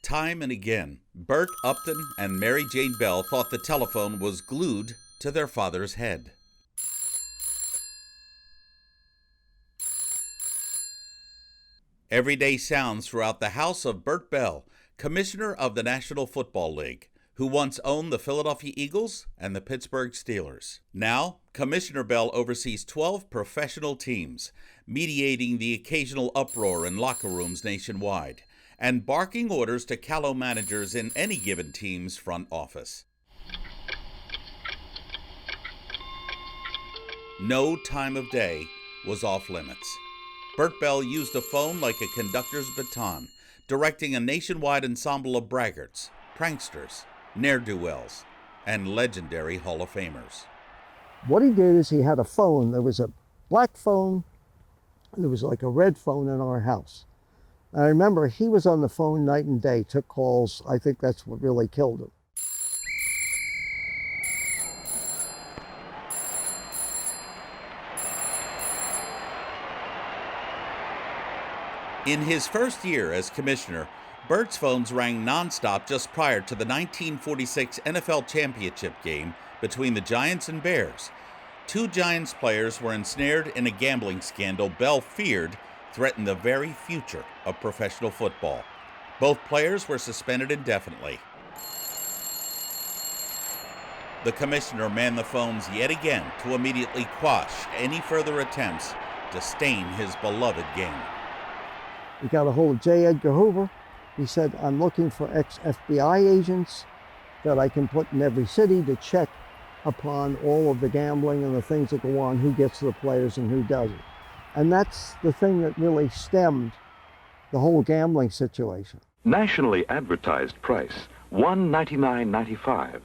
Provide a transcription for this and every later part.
Time and again, Bert Upton and Mary Jane Bell thought the telephone was glued to their father's head. Everyday sounds throughout the house of Bert Bell, commissioner of the National Football League, who once owned the Philadelphia Eagles and the Pittsburgh Steelers. Now, Commissioner Bell oversees 12 professional teams, mediating the occasional uproar in locker rooms nationwide, and barking orders to callow managers in any given team's front office. No time of day was off limits. Bert Bell used the phone like a conductor's baton, directing a nationwide ensemble of braggarts, pranksters, ne'er-do-wells, and legendary Hall of Famers. What he did is he had a phone. There was a black phone, and there was like a red phone in our house. And I remember he was on the phone night and day, took calls. I think that's what really killed him. In his first year as commissioner, Bert's phones rang nonstop just prior to the 1946 NFL championship game between the Giants and Bears. Two Giants players were ensnared in a gambling scandal Bell feared threatened the very future of professional football. Both players were suspended indefinitely. The commissioner manned the phones yet again to immediately quash any further attempts to stain his beloved game. We got a hold of J. Edgar Hoover. He said, I'm looking for ex-FBI agents that I can put in every city to check upon all of the gambling and the things that go on, who gets to the players and who doesn't. And that's the thing that really stemmed the whole gambling situation. Nationally advertised price, $199.95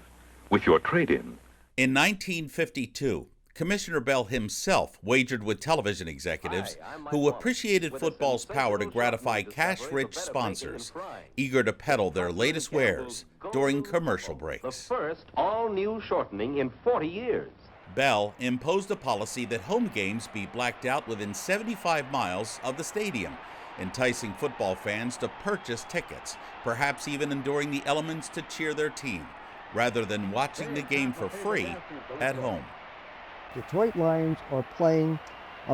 with your trade-in. In 1952, Commissioner Bell himself wagered with television executives who appreciated football's power to gratify cash-rich sponsors, eager to peddle their latest wares during commercial breaks. The first all-new shortening in 40 years. Bell imposed a policy that home games be blacked out within 75 miles of the stadium, enticing football fans to purchase tickets, perhaps even enduring the elements to cheer their team, rather than watching the game for free at home. Detroit Lions are playing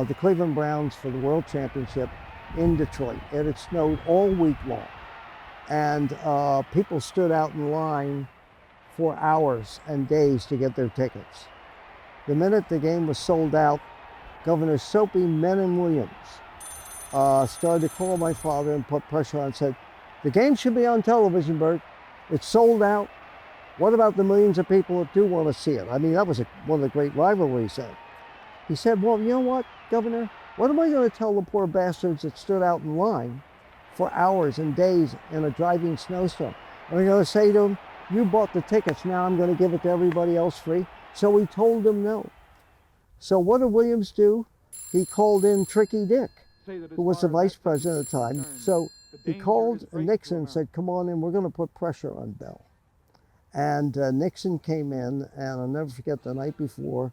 the Cleveland Browns for the World Championship in Detroit. It had snowed all week long. And people stood out in line for hours and days to get their tickets. The minute the game was sold out, Governor Soapy Menem-Williams started to call my father and put pressure on and said, the game should be on television, Bert. It's sold out. What about the millions of people that do want to see it? I mean, that was one of the great rivalries then. He said, well, you know what, Governor? What am I going to tell the poor bastards that stood out in line for hours and days in a driving snowstorm? Am I going to say to them, you bought the tickets, now I'm going to give it to everybody else free? So he told them no. So what did Williams do? He called in Tricky Dick, who was the vice president at the time. So he called Nixon and said, come on in, we're going to put pressure on Bell. And Nixon came in, and I'll never forget the night before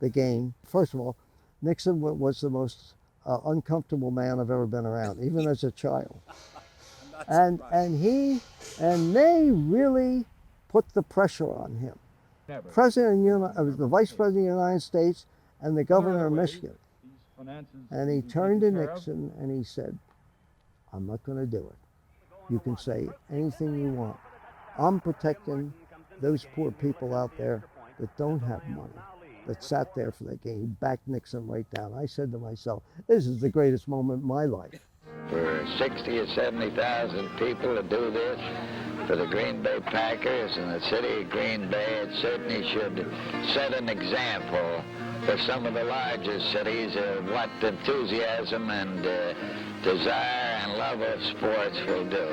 the game. First of all, Nixon was the most uncomfortable man I've ever been around, even as a child. And they really put the pressure on him. The Vice President of the United States and the Governor of Michigan. And he turned to Nixon and he said, I'm not going to do it. You can say anything you want. I'm protecting those poor people out there that don't have money, that sat there for that game. He backed Nixon right down. I said to myself, this is the greatest moment in my life. For 60 or 70,000 people to do this for the Green Bay Packers and the city of Green Bay, it certainly should set an example for some of the larger cities of what enthusiasm and desire and love of sports will do.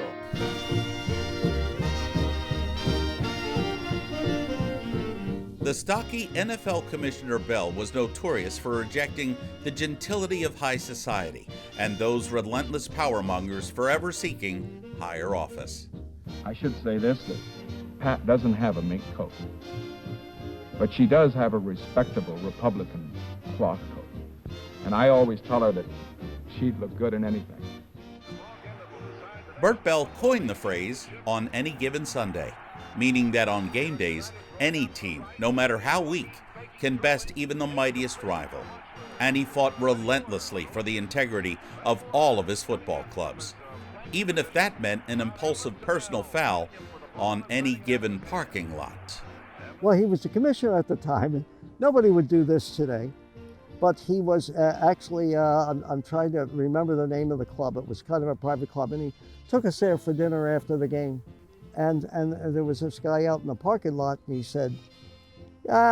The stocky NFL Commissioner Bell was notorious for rejecting the gentility of high society and those relentless powermongers forever seeking higher office. I should say this, that Pat doesn't have a mink coat, but she does have a respectable Republican cloth coat. And I always tell her that she'd look good in anything. Bert Bell coined the phrase "on any given Sunday," meaning that on game days, any team, no matter how weak, can best even the mightiest rival. And he fought relentlessly for the integrity of all of his football clubs, even if that meant an impulsive personal foul on any given parking lot. Well, he was the commissioner at the time, and nobody would do this today. But he was actually, I'm trying to remember the name of the club. It was kind of a private club, and he took us there for dinner after the game. And there was this guy out in the parking lot, and he said,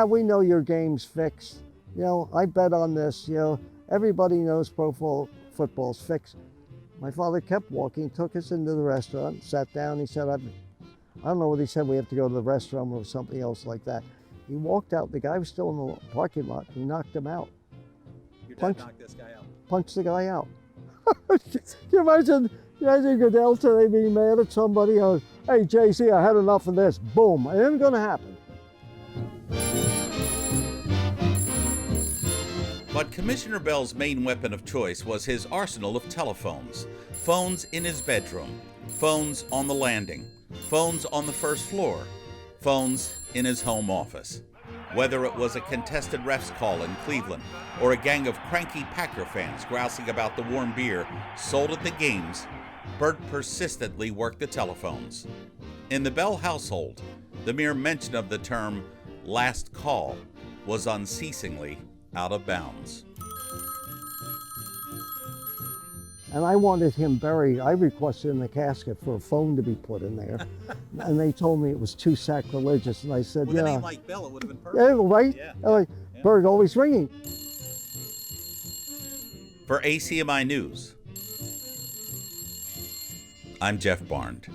we know your game's fixed. You know, I bet on this. You know, everybody knows football's fixed. My father kept walking, took us into the restaurant, sat down. He said, I don't know what he said, we have to go to the restroom or something else like that. He walked out. The guy was still in the parking lot. He knocked him out. Your dad knocked this guy out. Punched the guy out. Can you imagine Goodell today being mad at somebody? Hey, JC, I had enough of this. Boom. It ain't going to happen. But Commissioner Bell's main weapon of choice was his arsenal of telephones. Phones in his bedroom, phones on the landing, phones on the first floor, phones in his home office. Whether it was a contested ref's call in Cleveland or a gang of cranky Packer fans grousing about the warm beer sold at the games, Bert persistently worked the telephones. In the Bell household, the mere mention of the term "last call" was unceasingly out of bounds. And I wanted him buried. I requested in the casket for a phone to be put in there. And they told me it was too sacrilegious. And I said, With yeah. a name like Bell, it would have been perfect. Yeah, right? Yeah. Bird always ringing. For ACMI News, I'm Jeff Barnes.